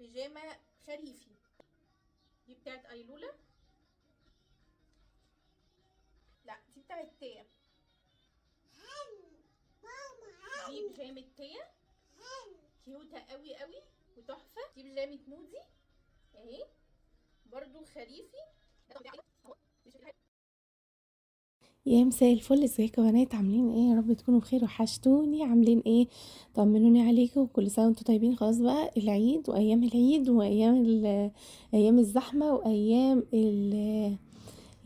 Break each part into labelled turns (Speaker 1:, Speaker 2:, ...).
Speaker 1: بيجامه خريفي. دي بتاعت ايلولا. لا دي بتاعت تيا. دي بيجامه تيا كيوتة قوي قوي وتحفه. دي بيجامه مودي اهي برضو خريفي.
Speaker 2: يا مساء الفل، ازيكم يا بنات؟ عاملين ايه؟ يا رب تكونوا بخير، وحشتوني. عاملين ايه؟ طمنوني عليكم، وكل سنه وانتم طيبين. خلاص بقى العيد وايام العيد وايام ايام الزحمه وايام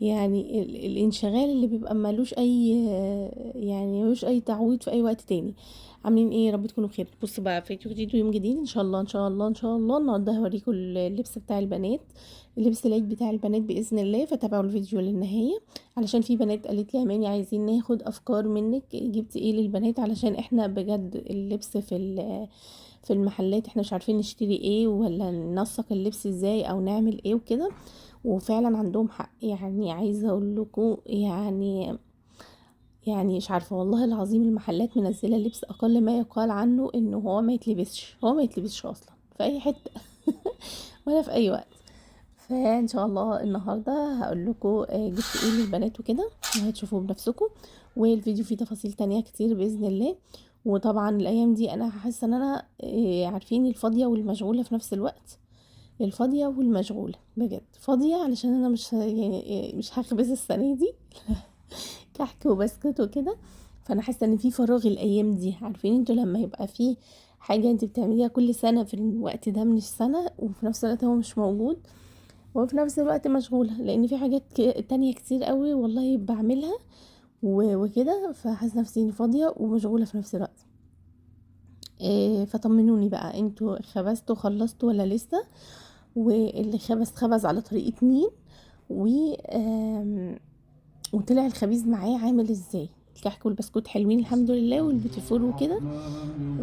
Speaker 2: يعني الانشغال اللي بيبقى ملوش اي، يعني ملوش اي تعويض في اي وقت تاني. عاملين ايه؟ يا رب تكونوا بخير. بصوا بقى، فيديو جديد ويوم جديد ان شاء الله ان شاء الله ان شاء الله. النهارده هوريكم اللبس بتاع البنات، اللبس العيد بتاع البنات باذن الله. فتابعوا الفيديو للنهايه، علشان في بنات قالت لي يا اماني عايزين ناخد افكار منك، جبتي ايه للبنات؟ علشان احنا بجد اللبس في المحلات احنا مش عارفين نشتري ايه، ولا ننسق اللبس ازاي، او نعمل ايه وكده. وفعلا عندهم حق، يعني عايزه اقول لكم يعني مش عارفه والله العظيم، المحلات منزله لبس اقل ما يقال عنه انه هو ما يتلبسش، هو ما يتلبسش اصلا في اي حته ولا في اي وقت. فان شاء الله النهارده هقول لكم جبت ايه للبنات وكده، وهتشوفوه بنفسكم. والفيديو فيه تفاصيل تانية كتير باذن الله. وطبعا الايام دي انا حاسه ان انا عارفين الفاضيه والمشغوله في نفس الوقت. الفاضيه والمشغوله بجد. فاضيه علشان انا مش هخبز السنه دي كحك وبسكوت وكده. فانا حاسه ان في فراغ الايام دي. عارفين انتوا لما يبقى في حاجه انت بتعمليها كل سنه في الوقت ده من السنه، وفي نفس الوقت هو مش موجود، وفي نفس الوقت مشغوله لان في حاجات تانية كتير قوي والله بعملها وكده. فحاسه نفسي اني فاضيه ومشغوله في نفس الوقت. فطمنوني بقى، انتوا خبزتوا خلصتوا ولا لسه؟ واللي خبز على طريقه مين؟ و وطلع الخبيز معاه عامل ازاي؟ الكحك والبسكوت حلوين الحمد لله، والبيتي فور وكده،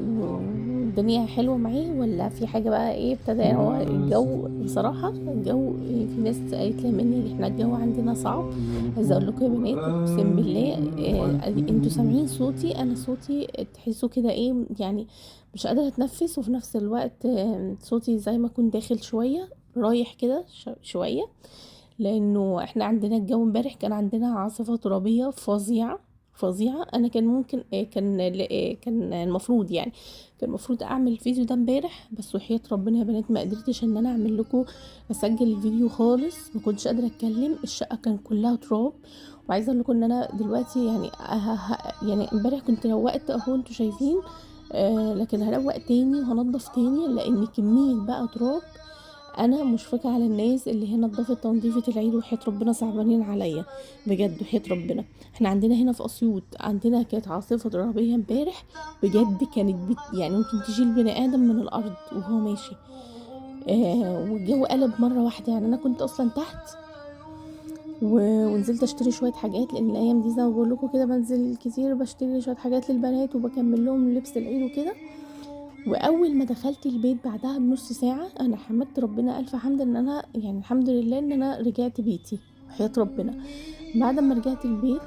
Speaker 2: والدنيا حلوه معاه، ولا في حاجه بقى ايه؟ ابتدى هو الجو بصراحه، الجو في ناس قالت لي مني احنا الجو عندنا صعب. عايزه اقول لكم يا بنات اقسم بالله، انتوا سامعين صوتي؟ انا صوتي تحسوا كده ايه يعني، مش قادره اتنفس، وفي نفس الوقت صوتي زي ما كنت داخل شويه رايح كده شويه. لانه احنا عندنا الجو امبارح كان عندنا عاصفة ترابية فظيعة فظيعة. انا كان ممكن كان المفروض يعني، كان المفروض اعمل الفيديو ده امبارح، بس وحياة ربنا يا بنات ما قدرتش ان انا اعمل لكم اسجل الفيديو خالص. ما كنتش قادرة اتكلم، الشقة كان كلها تراب. وعايزه اقول لكم ان انا دلوقتي يعني يعني امبارح كنت روقت اهو انتوا شايفين، لكن هروق تاني وهنضف تاني لان كمية بقى تراب. انا مشفقه على الناس اللي هي نظفت تنظيفه العيد، وحياه ربنا صعبانين عليا بجد. وحياه ربنا احنا عندنا هنا في اسيوط عندنا كانت عاصفه ترابيه امبارح بجد، كانت يعني ممكن تشيل بني ادم من الارض وهو ماشي. والجو قلب مره واحده. يعني انا كنت اصلا تحت ونزلت اشتري شويه حاجات، لان الايام دي زي ما بقول لكم كده بنزل كتير بشتري شويه حاجات للبنات وبكمل لهم لبس العيد وكده. واول ما دخلت البيت بعدها بنص ساعه انا حمدت ربنا الف حمد ان انا يعني الحمد لله ان انا رجعت بيتي. وحياة ربنا بعد ما رجعت البيت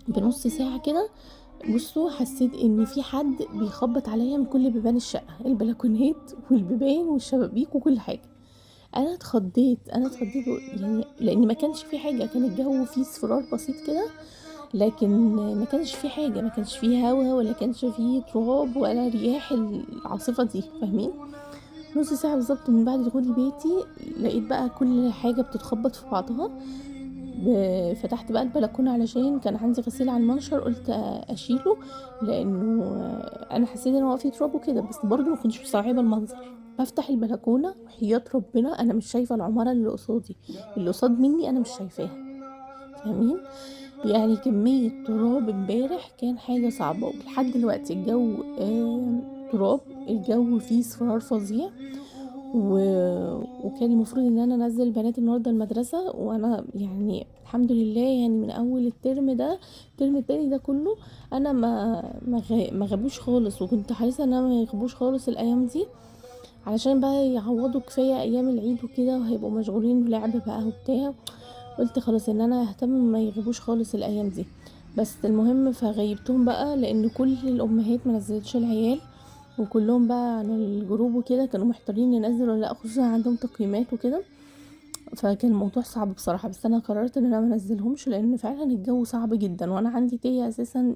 Speaker 2: بنص ساعه كده، بصوا حسيت ان في حد بيخبط عليا من كل بيبان الشقه، البلكونات والبيبان والشبابيك وكل حاجه. انا اتخضيت يعني لان ما كانش في حاجه، كان الجو فيه اصفرار بسيط كده، لكن ما كانش في حاجه، ما كانش فيه هوا ولا كانش فيه تراب ولا رياح العاصفه دي، فاهمين؟ نص ساعه بالظبط من بعد دخولي بيتي لقيت بقى كل حاجه بتتخبط في بعضها. فتحت بقى البلكونه علشان كان عندي غسيل على المنشر، قلت اشيله، لانه انا حسيت ان هو فيه تراب وكده، بس برضه ما كنتش مستوعبه المنظر. بفتح البلكونه وحياة ربنا انا مش شايفه العماره اللي قصادي، اللي قصاد مني انا مش شايفاها، فاهمين؟ يعني كمية تراب امبارح كان حاجة صعبة. ولحد دلوقتي الجو تراب، الجو فيه اصفرار فظيع. و... وكان المفروض ان انا انزل البنات النهارده المدرسه، وانا يعني الحمد لله يعني من اول الترم ده، الترم التاني ده كله انا ما غابوش خالص، وكنت حريصه ان انا ما يغيبوش خالص الايام دي، علشان بقى يعوضوا كفايه ايام العيد وكده، وهيبقوا مشغولين بلعب بقى وبتاع. قلت خلاص ان انا اهتم ما يغيبوش خالص الايام دي. بس المهم فغيبتهم بقى لان كل الامهات ما نزلتش العيال، وكلهم بقى على الجروب وكده كانوا محتارين ينزلوا ولا لا، خصوصا عندهم تقييمات وكده. فكان الموضوع صعب بصراحة، بس انا قررت ان انا ما انزلهمش لان فعلا الجو صعب جدا، وانا عندي تيا اساسا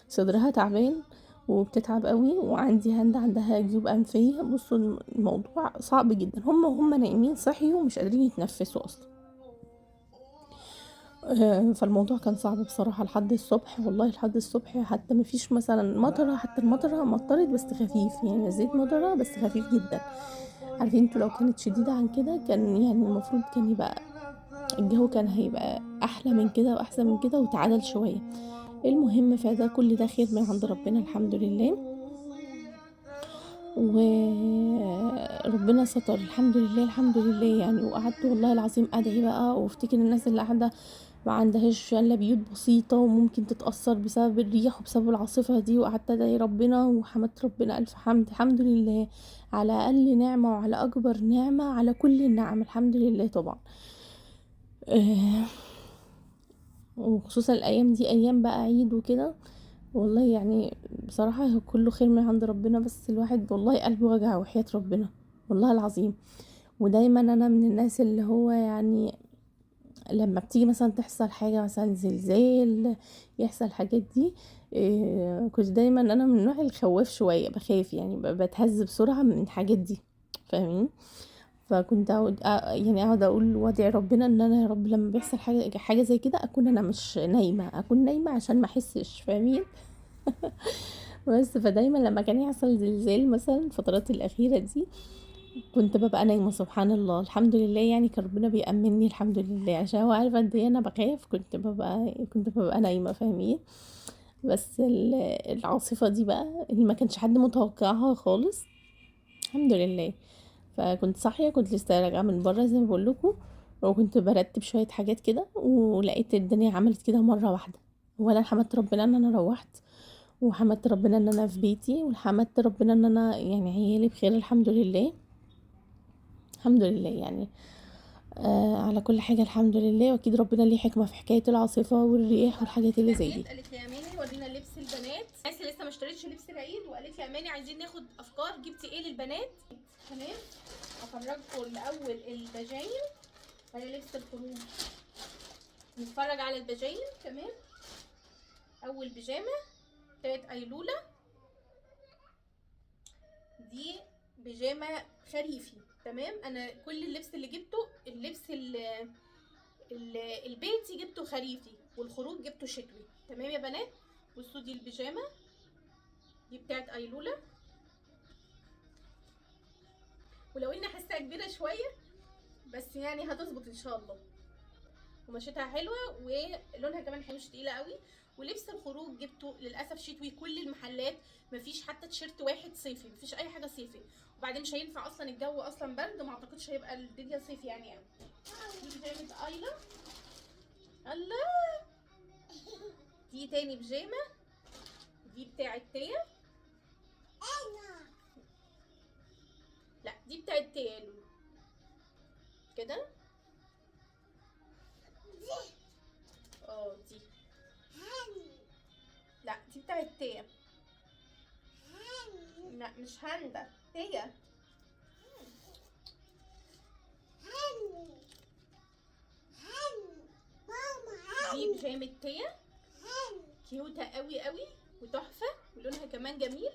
Speaker 2: صدرها تعبان وبتتعب قوي، وعندي هند عندها جيوب انفيه. بصوا الموضوع صعب جدا، هم نايمين صحيوا ومش قادرين يتنفسوا اصلا. فالموضوع كان صعب بصراحة لحد الصبح، والله لحد الصبح، حتى مفيش مثلا مطرة، حتى المطرة مطرت بس خفيف، يعني نزلت مطرة بس خفيف جدا. عارفين انتوا لو كانت شديدة عن كده كان يعني المفروض كان يبقى الجو كان هيبقى احلى من كده واحسن من كده وتعادل شوية. المهم فده كل ده خير من عند ربنا الحمد لله، وربنا ستر الحمد لله الحمد لله يعني. وقعدت والله العظيم ادعي بقى وافتكر الناس اللي قاعده ما عندهاش الا بيوت بسيطه وممكن تتاثر بسبب الريح وبسبب العاصفه دي، وقعدت ادعي ربنا وحمدت ربنا الف حمد، الحمد لله على اقل نعمه وعلى اكبر نعمه على كل النعم الحمد لله طبعا. آه، وخصوصا الايام دي ايام بقى عيد وكده، والله يعني بصراحة كله خير من عند ربنا، بس الواحد والله قلبه وجع وحياة ربنا والله العظيم. ودايما انا من الناس اللي هو يعني لما بتيجي مثلا تحصل حاجة مثلا زلزال يحصل حاجات دي، كنت دايما انا من النوع الخواف شوية، بخاف يعني بتهز بسرعة من الحاجات دي، فاهمين؟ فكنت اقعد يعني اقعد اقول وادعي ربنا ان انا يا رب لما بيحصل حاجة زي كده اكون انا مش نايمة، اكون نايمة عشان ما احسش، فاهمين؟ بس فدايما لما كان يحصل زلزال مثلا الفترات الأخيرة دي كنت ببقى نايمة، سبحان الله الحمد لله يعني كان ربنا بيأمني الحمد لله، عشان هو عارف قد ايه انا بخاف، كنت ببقى نايمة، فاهمين؟ بس العاصفة دي بقى اللي ما كانش حد متوقعها خالص الحمد لله. فكنت صاحية، كنت لسه راجعة من بره زي ما بقول لكم، وكنت برتب شوية حاجات كده ولقيت الدنيا عملت كده مرة واحدة. ولا حمدت ربنا ان انا روحت، وحمدت ربنا ان انا في بيتي، وحمدت ربنا ان انا يعني عيالي بخير الحمد لله الحمد لله يعني. على كل حاجة الحمد لله، واكيد ربنا ليه حكمة في حكاية العاصفة والرياح والحاجات اللي زي دي.
Speaker 1: قالت لي يا اماني ورينا لبس البنات، ناس لسه ما اشتريتش لبس العيد، وقالت لي يا اماني عايزين ناخد افكار، جبتي ايه للبنات؟ تمام، افرجكم الاول البجاين ولا لبس الخروج. نتفرج على البجاين. تمام، اول بيجامه بتاعت ايلولا، دي بيجامه خريفي. تمام، انا كل اللبس اللي جبته اللبس البيتي جبته خريفي، والخروج جبته شتوي. تمام يا بنات، بصوا دي البيجامه دي بتاعت ايلولا، ولو اني حاساها كبيره شويه بس يعني هتظبط ان شاء الله، قماشتها حلوه ولونها كمان حلو، مش تقيله قوي. ولبس الخروج جبته للاسف شتوي، كل المحلات مفيش حتى تيشيرت واحد صيفي، مفيش اي حاجه صيفي، وبعدين مش هينفع اصلا، الجو اصلا برد، ما اعتقدش هيبقى الدنيا صيفي يعني قوي. دي بيجامه ايلا، الله. دي تاني بيجامه، دي بتاعت تيا، لا دي بتاعت تيا كده. دي لا دي بتاعت تيا، لا مش هاندا، تيا. دي بيجامه تيا، كيوتة قوي قوي وتحفه، ولونها كمان جميل،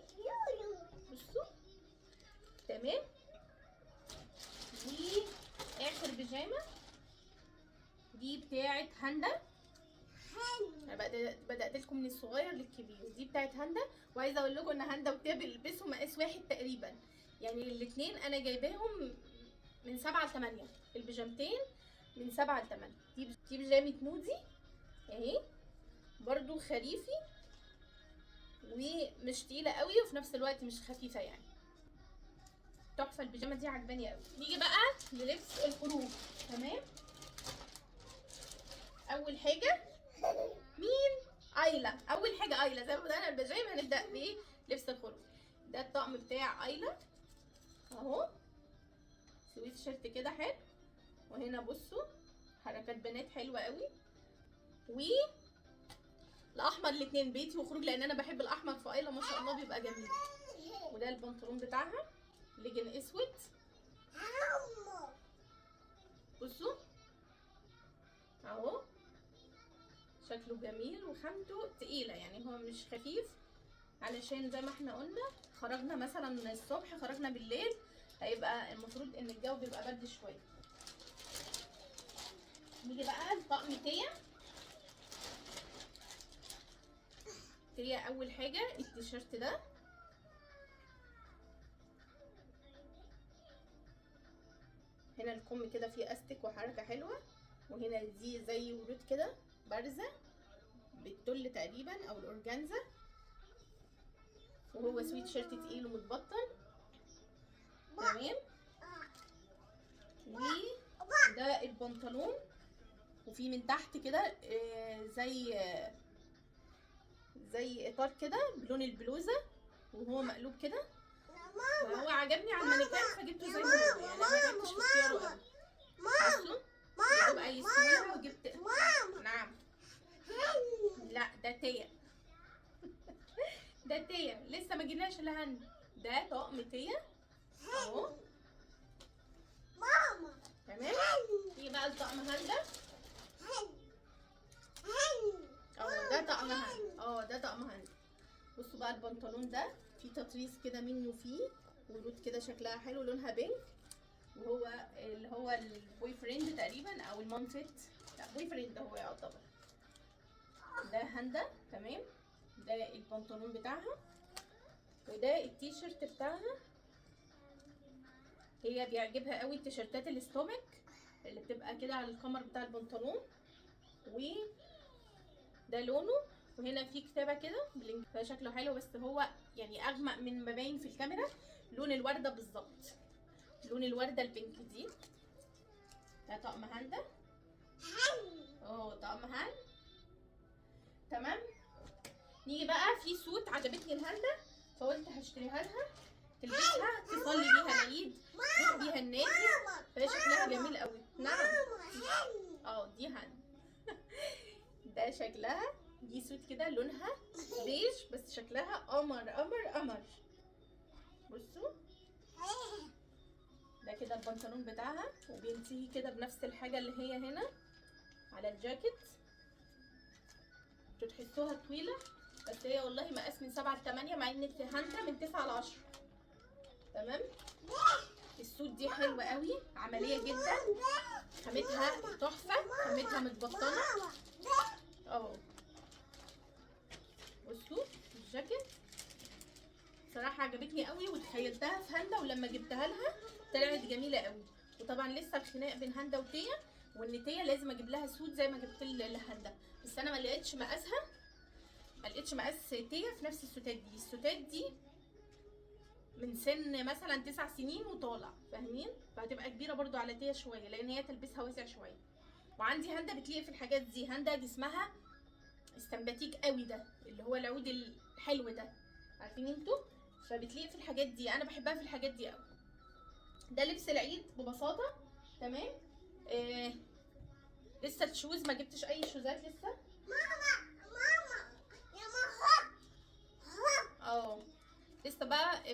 Speaker 1: بصوا. تمام، دي اخر بيجامه، دي بتاعت هاندا. انا بدات لكم من الصغير للكبير، دي بتاعت هاندا. وعايزه اقول لكم ان هاندا وتيا بيلبسوا مقاس واحد تقريبا، يعني الاثنين انا جايباهم من 7 ل 8، البيجامتين من 7 ل 8. دي بيجامه مودي اهي، برضو خريفي ومش تقيله قوي وفي نفس الوقت مش خفيفه يعني، تحفه البيجامه دي عجباني قوي. نيجي بقى للبس الخروج. تمام، اول حاجه مين؟ ايلا. اول حاجه ايلا، زي ما بدأنا البيجامه هنبدا بلبس الخروج. ده الطقم بتاع ايلا اهو، سويت شيرت كده حلو، وهنا بصوا حركات بنات حلوه قوي، والاحمر الاثنين بيتي وخروج، لان انا بحب الاحمر في ايلا ما شاء الله بيبقى جميل. وده البنطلون بتاعها ليجن اسود. بصوا اهو شكله جميل وخامته تقيله، يعني هو مش خفيف، علشان زي ما احنا قلنا خرجنا مثلا الصبح، خرجنا بالليل، هيبقى المفروض ان الجو بيبقى برد شويه. نيجي بقى لطقم تيا. تيا اول حاجه التيشيرت ده، هنا الكم كده فيه استك وحركه حلوه، وهنا دي زي ورود كده بارزه بالتل تقريبا او الاورجانزا، وهو سويت شيرت تقيل ومتبطن تمام. وده البنطلون، وفي من تحت كده زي اطار كده بلون البلوزه، وهو مقلوب كده، فهو عجبني على المانيكان فجبته زي ما هو، يعني ما تعبتش في اختياره قوي. بصوا يبقى يسويها وجبت. نعم. لا ده تيا. ده تيا لسه ما جبناش الا هند. ده طقم تيا اهو تمام. في بقى الطقم هندا ده طقم هند. ده طقم هند. بصوا بقى البنطلون ده فيه تطريز كده منه، فيه ورود كده شكلها حلو لونها بينك، وهو اللي هو البوي فريند تقريبا او المام فيت، لا بوي فريند هو يعتبر. ده هندا تمام. ده البنطلون بتاعها، وده التيشيرت بتاعها. هي بيعجبها قوي التيشيرتات الاستومك اللي بتبقى كده على القمر بتاع البنطلون، وده لونه، وهنا في كتابه كده فشكله حلو، بس هو يعني اغمق من ما باين في الكاميرا، لون الورده بالظبط، لون الورده البينك دي. ده طقم هندا طقم هند تمام. نيجي بقى في سوت عجبتني الهندا فقلت هشتريها لها تلبسها تصلي بيها العيد، تروح بيها النادي، فهي شكلها جميل قوي. نعم دي هند. ده شكلها، دي سوت كده لونها بيج بس شكلها قمر قمر قمر. بصوا ده كده البنطلون بتاعها، وبينتهي كده بنفس الحاجه اللي هي هنا على الجاكيت. انتوا تحسوها طويله بس هي والله مقاس من 7 ل 8، مع ان هاندا من 9 ل 10 تمام. السوت دي حلوه قوي، عمليه جدا، خامتها تحفه، خامتها متبطنه بصوا الجاكيت صراحه عجبتني قوي، وتخيلتها في هاندا، ولما جبتها لها طلعت جميله قوي. وطبعا لسه الخناق بين هاندا وتيا، وان تيا لازم اجيب لها سوت زي ما جبت لهاندا، بس انا ما لقيتش مقاسها، ما لقيتش مقاس تيا في نفس السوتات دي. السوتات دي من سن مثلا 9 سنين وطالع، فاهمين؟ فهتبقى كبيره برضو على تيا شويه، لان هي تلبسها واسع شويه. وعندي هاندا بتليق في الحاجات دي، هاندا جسمها استمباتيك قوي، ده اللي هو العود الحلو ده، عارفين انتوا؟ فبتليق في الحاجات دي، انا بحبها في الحاجات دي قوي. ده لبس العيد ببساطه تمام. لسه الشوز ما جبتش اي شوزات لسه. ماما يا ماما لسه بقى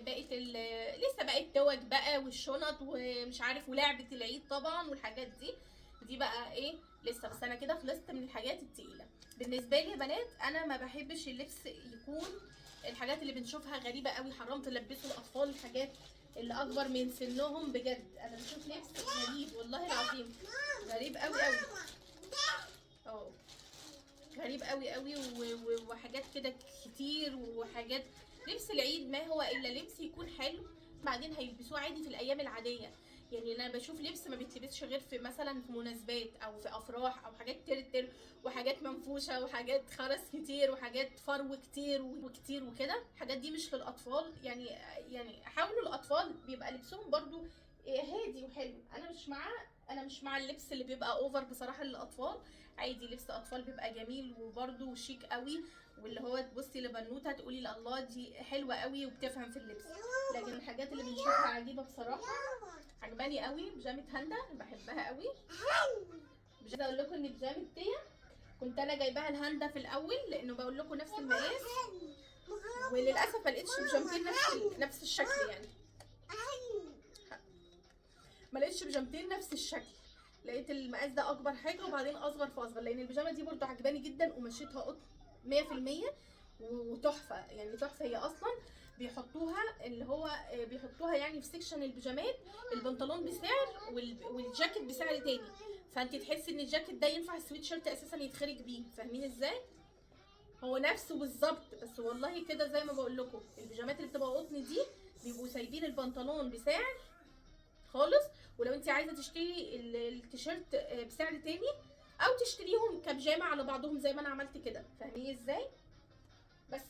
Speaker 1: لسه بقى التوج بقى والشنط ومش عارف ولعبه العيد طبعا والحاجات دي بقى ايه لسه. بس انا كده خلصت من الحاجات التقيله. بالنسبه لي يا بنات انا ما بحبش اللبس يكون الحاجات اللي بنشوفها غريبه قوي، حرام تلبسوا الاطفال الحاجات اللي اكبر من سنهم، بجد انا بشوف لبس غريب والله العظيم، غريب قوي قوي غريب قوي قوي، وحاجات كده كتير، وحاجات. لبس العيد ما هو الا لبس يكون حلو، بعدين هيلبسوه عادي في الايام العاديه. يعني انا بشوف لبس ما بيتلبسش غير في مثلا في مناسبات او في افراح او حاجات ترتر وحاجات منفوشه وحاجات خرز كتير وحاجات فرو كتير وكتير وكده. الحاجات دي مش للاطفال، يعني حاولوا الاطفال بيبقى لبسهم برضو هادي وحلو. انا مش مع اللبس اللي بيبقى اوفر بصراحه للاطفال. عادي لبس اطفال بيبقى جميل وبرده شيك قوي، واللي هو تبصي لبنوته تقولي الله دي حلوه قوي وبتفهم في اللبس. لكن الحاجات اللي بنشوفها عجيبه بصراحه. عجباني قوي بيجامه هاندا، بحبها قوي. مش عايزه اقول لكم ان بيجامه تيا كنت انا جايباها لهاندا في الاول، لانه بقول لكم نفس المقاس. وللاسف ما لقيتش بيجامتين نفس الشكل يعني، ما لقيتش بيجامتين نفس الشكل. لقيت المقاس ده اكبر حاجه وبعدين اصغر في اصغر، لان البيجامه دي برضو عجباني جدا ومشيتها قط 100% وتحفه يعني تحفه. هي اصلا بيحطوها اللي هو بيحطوها يعني في سيكشن البيجامات البنطلون بسعر والجاكيت بسعر تاني، فانت تحسي ان الجاكيت ده ينفع السويت شيرت اساسا يتخرج بيه. فاهمين ازاي؟ هو نفسه بالظبط، بس والله كده زي ما بقول لكم البيجامات اللي بتبقى قطن دي بيبقوا سايبين البنطلون بسعر خالص، ولو انت عايزه تشتري التيشيرت بسعر تاني او تشتريهم كبيجامه على بعضهم زي ما انا عملت كده. فاهمين ازاي؟ بس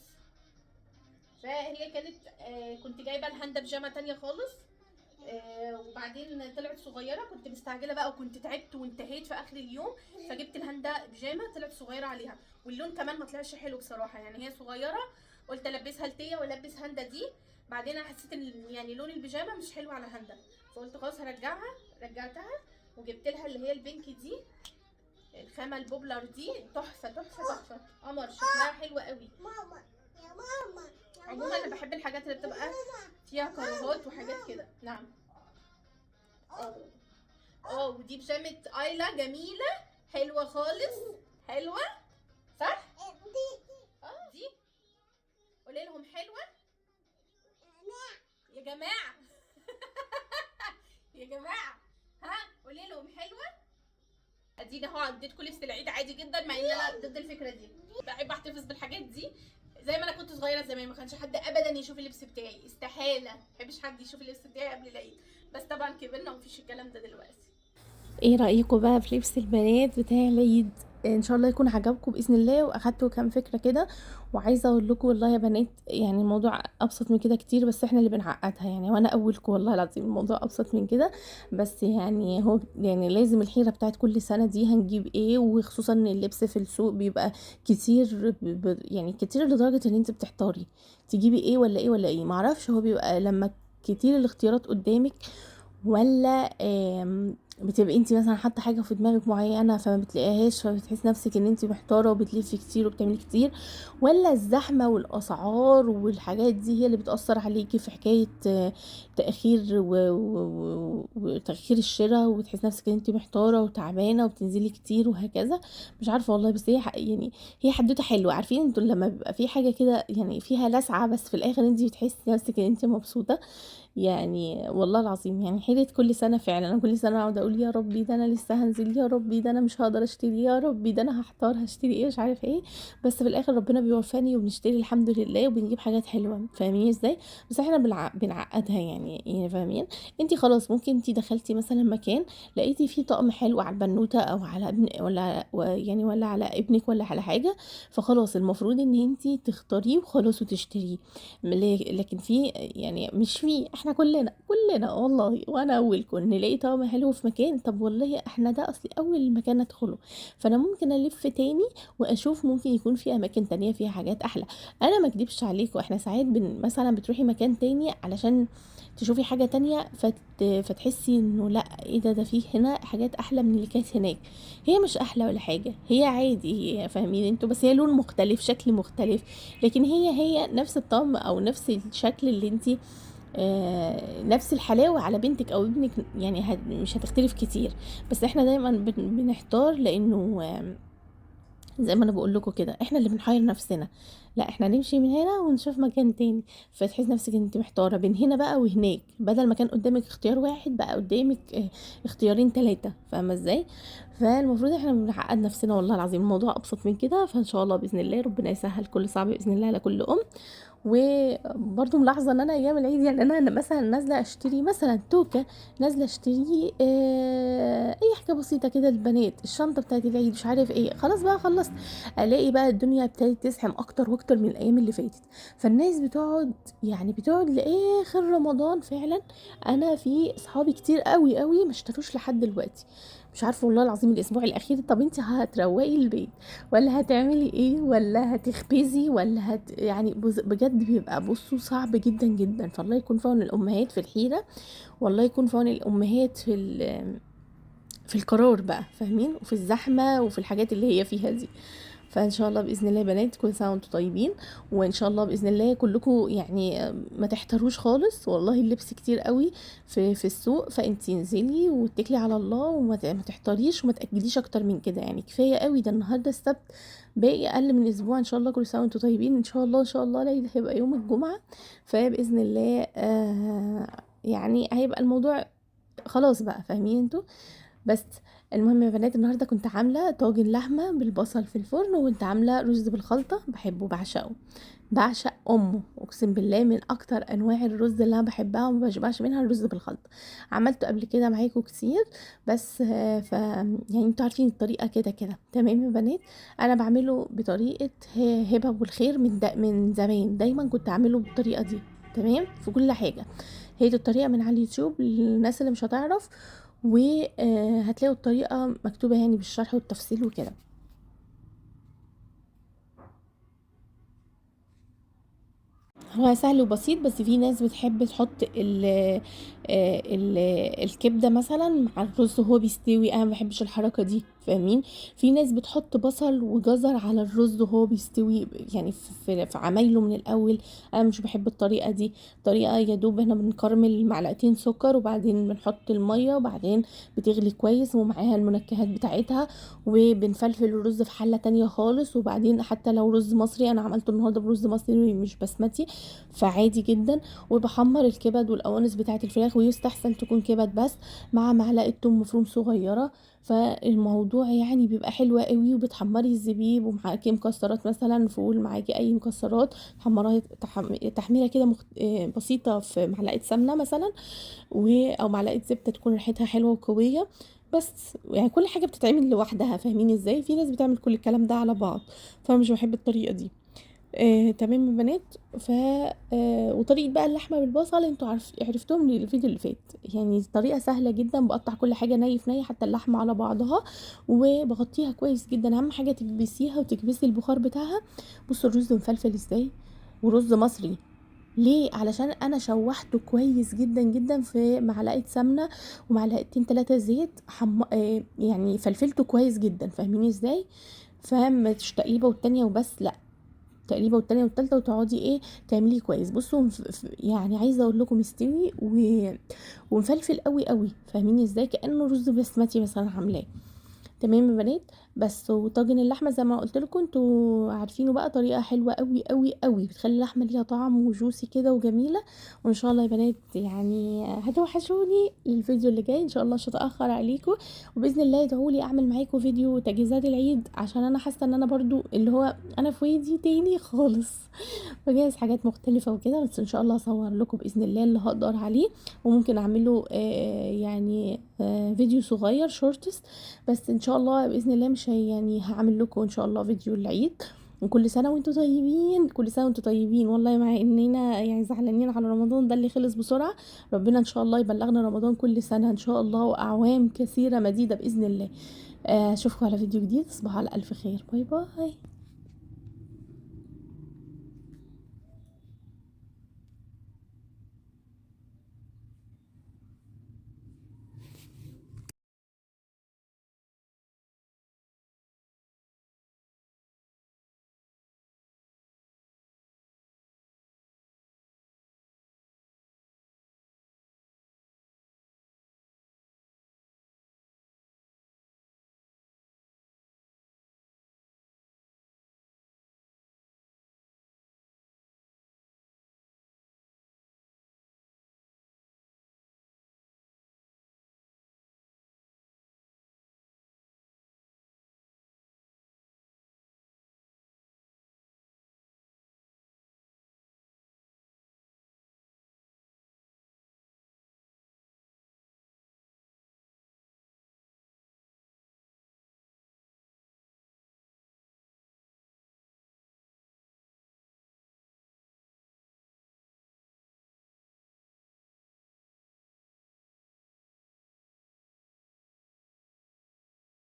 Speaker 1: فهي كانت كنت جايبه الهاندا بيجامه تانية خالص، وبعدين طلعت صغيره، كنت مستعجله بقى وكنت تعبت وانتهيت في اخر اليوم، فجبت الهاندا بيجامه طلعت صغيره عليها، واللون كمان ما طلعش حلو بصراحه يعني، هي صغيره قلت البسها لتيا والبس هاندا دي. بعدين انا حسيت ان يعني لون البيجامه مش حلو على هاندا، فقلت خلاص هرجعها. رجعتها وجبت لها اللي هي البينك دي، الخامه البوبلر دي، تحفه تحفه تحفه قمر، شكلها حلو قوي. ماما يا ماما عموما انا بحب الحاجات اللي بتبقى فيها كروهات وحاجات كده. نعم. ودي بيجامه ايلا جميله حلوه خالص، حلوه صح؟ دي قولي لهم حلوه يا جماعه يا جماعه، ها قولي لهم حلوه. ادينا اهو اديتكم لبس العيد عادي جدا، مع ان انا ضد الفكره دي، بحب احتفظ بالحاجات دي زي ما انا كنت صغيره زمان، ما كانش حد ابدا يشوف اللبس بتاعي، استحاله، ما بحبش حد يشوف اللبس بتاعي قبل العيد، بس طبعا كبرنا ومفيش الكلام ده دلوقتي.
Speaker 2: ايه رأيكم بقى في لبس البنات بتاع العيد؟ ان شاء الله يكون عجبكم باذن الله واخدتوا كام فكره كده. وعايزه اقول لكم والله يا بنات يعني الموضوع ابسط من كده كتير، بس احنا اللي بنعقدها يعني، وانا اولكم والله العظيم الموضوع ابسط من كده. بس يعني هو يعني لازم الحيره بتاعت كل سنه دي هنجيب ايه، وخصوصا ان اللبس في السوق بيبقى كتير يعني كتير لدرجه ان انت بتحتاري تجيبي ايه ولا ايه ولا ايه. معرفش هو بيبقى لما كتير الاختيارات قدامك، ولا بتبقي انت مثلا حاطه حاجه في دماغك معينه فما بتلاقيهاش، فبتحس نفسك ان انت محتاره وبتلفي كتير وبتعملي كتير، ولا الزحمه والاسعار والحاجات دي هي اللي بتاثر عليكي في حكايه تاخير وتاخير الشراء، وبتحس نفسك ان انت محتاره وتعبانه وبتنزلي كتير وهكذا. مش عارفه والله، بس هي يعني هي حدوته حلوه. عارفين انتوا لما بيبقى في حاجه كده يعني فيها لسعه، بس في الاخر انت بتحسي نفسك ان انت مبسوطه يعني. والله العظيم يعني حيرة كل سنة فعلا، انا كل سنة اقعد اقول يا ربي ده انا لسه هنزل، يا ربي ده انا مش هقدر اشتري، يا ربي ده انا هحتار هشتري ايه مش عارف ايه، بس في الاخر ربنا بيوفاني وبنشتري الحمد لله وبنجيب حاجات حلوة. فاهمين ازاي؟ بس احنا بنعقدها يعني فاهمين. انتي خلاص ممكن انتي دخلتي مثلا مكان لقيتي فيه طقم حلو على البنوتة او على ابن يعني ولا على ابنك ولا على حاجة، فخلاص المفروض ان انتي تختاريه وخلاص وتشتريه. لكن في يعني مش في، احنا كلنا والله وانا اولكم نلاقي طعم حلو في مكان، طب والله احنا ده اصلي اول مكان ندخله، فانا ممكن الف تاني واشوف ممكن يكون في اماكن تانية فيها حاجات احلى. انا ما اكدبش عليكم، احنا ساعات مثلا بتروحي مكان تاني علشان تشوفي حاجة تانية فتحسي انه لا ايه ده فيه هنا حاجات احلى من اللي كانت هناك. هي مش احلى ولا حاجة، هي عادي، هي فاهمين انتوا، بس هي لون مختلف شكل مختلف، لكن هي نفس الطعم او نفس الشكل اللي انتي نفس الحلاوة على بنتك او ابنك يعني مش هتختلف كتير. بس احنا دايما بنحتار لانه زي ما انا بقول لكم كده احنا اللي بنحير نفسنا. لا احنا نمشي من هنا ونشوف مكان تاني، فتحس نفسك ان انت محتاره بين هنا بقى وهناك، بدل ما كان قدامك اختيار واحد بقى قدامك اختيارين ثلاثه. فاهمه ازاي؟ فالمفروض احنا بنعقد نفسنا، والله العظيم الموضوع ابسط من كده. فان شاء الله باذن الله ربنا يسهل كل صعب باذن الله على كل ام. وبرضو ملاحظه ان انا ايام العيد يعني انا مثلا نازله اشتري مثلا توكه، نازله اشتري اي حاجه بسيطه كده للبنات، الشنطه بتاعت العيد مش عارف ايه، خلاص بقى خلصت الاقي بقى الدنيا ابتدت تزحم اكتر واكتر من الايام اللي فاتت، فالناس بتقعد لاخر رمضان فعلا. انا في اصحابي كتير قوي قوي ما اشتروش لحد دلوقتي، مش عارفه والله العظيم الاسبوع الاخير. طب انت هتروقي البيت ولا هتعملي ايه ولا هتخبزي ولا يعني بجد بيبقى بصوا صعب جدا جدا. فالله يكون في عون الامهات في الحيره، والله يكون في عون الامهات في القرار بقى، فاهمين، وفي الزحمه وفي الحاجات اللي هي فيها دي. فان شاء الله باذن الله يا بنات كل سنه وانتم طيبين، وان شاء الله باذن الله كلكم يعني ما تحتروش خالص، والله اللبس كتير قوي في السوق، فانتي انزلي واتكلي على الله وما تحتريش وما تاجليش اكتر من كده، يعني كفايه قوي ده النهارده السبت، باقي اقل من اسبوع ان شاء الله. كل سنه وانتم طيبين، ان شاء الله ان شاء الله العيد هيبقى يوم الجمعه، فباذن الله يعني هيبقى الموضوع خلاص بقى، فاهمين انتوا؟ بس المهم يا بنات النهارده كنت عامله طاجن لحمه بالبصل في الفرن، وكنت عامله رز بالخلطه، بحبه بعشقه، بعشق امه، اقسم بالله من اكتر انواع الرز اللي انا بحبها وما بشبعش منها الرز بالخلطه. عملته قبل كده معاكم كتير، بس يعني انتوا عارفين الطريقه كده كده تمام يا بنات. انا بعمله بطريقه هبه والخير من زمان، دايما كنت اعمله بالطريقه دي تمام في كل حاجه. هي دي الطريقه من على اليوتيوب للناس اللي مش هتعرف، وهتلاقوا الطريقة مكتوبة يعني بالشرح والتفصيل وكده. هو سهل وبسيط، بس في ناس بتحب تحط ال الكبده مثلا مع الرز وهو بيستوي، انا ما بحبش الحركه دي فاهمين. في ناس بتحط بصل وجزر على الرز وهو بيستوي، يعني في عمايله من الاول، انا مش بحب الطريقه دي. طريقه يا دوب احنا بنكرمل معلقتين سكر وبعدين بنحط الميه وبعدين بتغلي كويس ومعاها المنكهات بتاعتها، وبنفلفل الرز في حله تانية خالص، وبعدين حتى لو رز مصري، انا عملته النهارده برز مصري مش بسمتي فعادي جدا، وبحمر الكبد والقوانص بتاعه الفراخ، ويستحسن تكون كبد بس مع معلقه توم مفروم صغيره، فالموضوع يعني بيبقى حلو قوي. وبتحمري الزبيب ومعاكي مكسرات مثلا فول، معاكي اي مكسرات تحمرها تحميره كده بسيطه في معلقه سمنه مثلا، او معلقه زبده تكون ريحتها حلوه وقويه. بس يعني كل حاجه بتتعمل لوحدها، فاهمين ازاي؟ في ناس بتعمل كل الكلام ده على بعض، فمش بحب الطريقه دي. تمام يا بنات. ف وطريقه بقى اللحمه بالبصل انتوا عرفتوه من الفيديو اللي فات، يعني طريقه سهله جدا، بقطع كل حاجه ني في ني حتى اللحمه على بعضها، وبغطيها كويس جدا. اهم حاجه تكبسيها وتكبسي البخار بتاعها. بصوا الرز مفلفل ازاي، ورز مصري ليه؟ علشان انا شوحته كويس جدا جدا في معلقه سمنه ومعلقتين 3 زيت، يعني فلفلته كويس جدا، فاهمين ازاي؟ مش تقليبه والتانية وبس، لا، تقريبا والتانية والتالتة وتقعدي ايه تعمليه كويس. بصوا يعني عايزه اقول لكم مستوي ومفلفل قوي قوي، فاهمين ازاي؟ كانه رز بسمتي مثلا عاملاه. تمام يا بنات. بس وطاجن اللحمه زي ما قلت لكم انتوا عارفينه بقى، طريقه حلوه قوي قوي قوي، بتخلي اللحمه ليها طعم وجوسي كده وجميله. وان شاء الله يا بنات يعني هتوحشوني الفيديو اللي جاي ان شاء الله، مش هتاخر عليكم، وباذن الله ادعوا لي اعمل معاكم فيديو تجهيزات العيد، عشان انا حاسه ان انا برضو اللي هو انا في وادي تاني خالص بجهز حاجات مختلفه وكده، بس ان شاء الله اصور لكم باذن الله اللي هقدر عليه، وممكن اعمله يعني فيديو صغير شورتس، بس ان شاء الله باذن الله مش يعني هعمل لكم ان شاء الله فيديو العيد. وكل سنه وانتم طيبين، كل سنه وانتم طيبين، والله مع اننا يعني زعلانين على رمضان ده اللي خلص بسرعه، ربنا ان شاء الله يبلغنا رمضان كل سنه ان شاء الله، واعوام كثيره مديده باذن الله. اشوفكم على فيديو جديد، تصبحوا على الف خير، باي باي.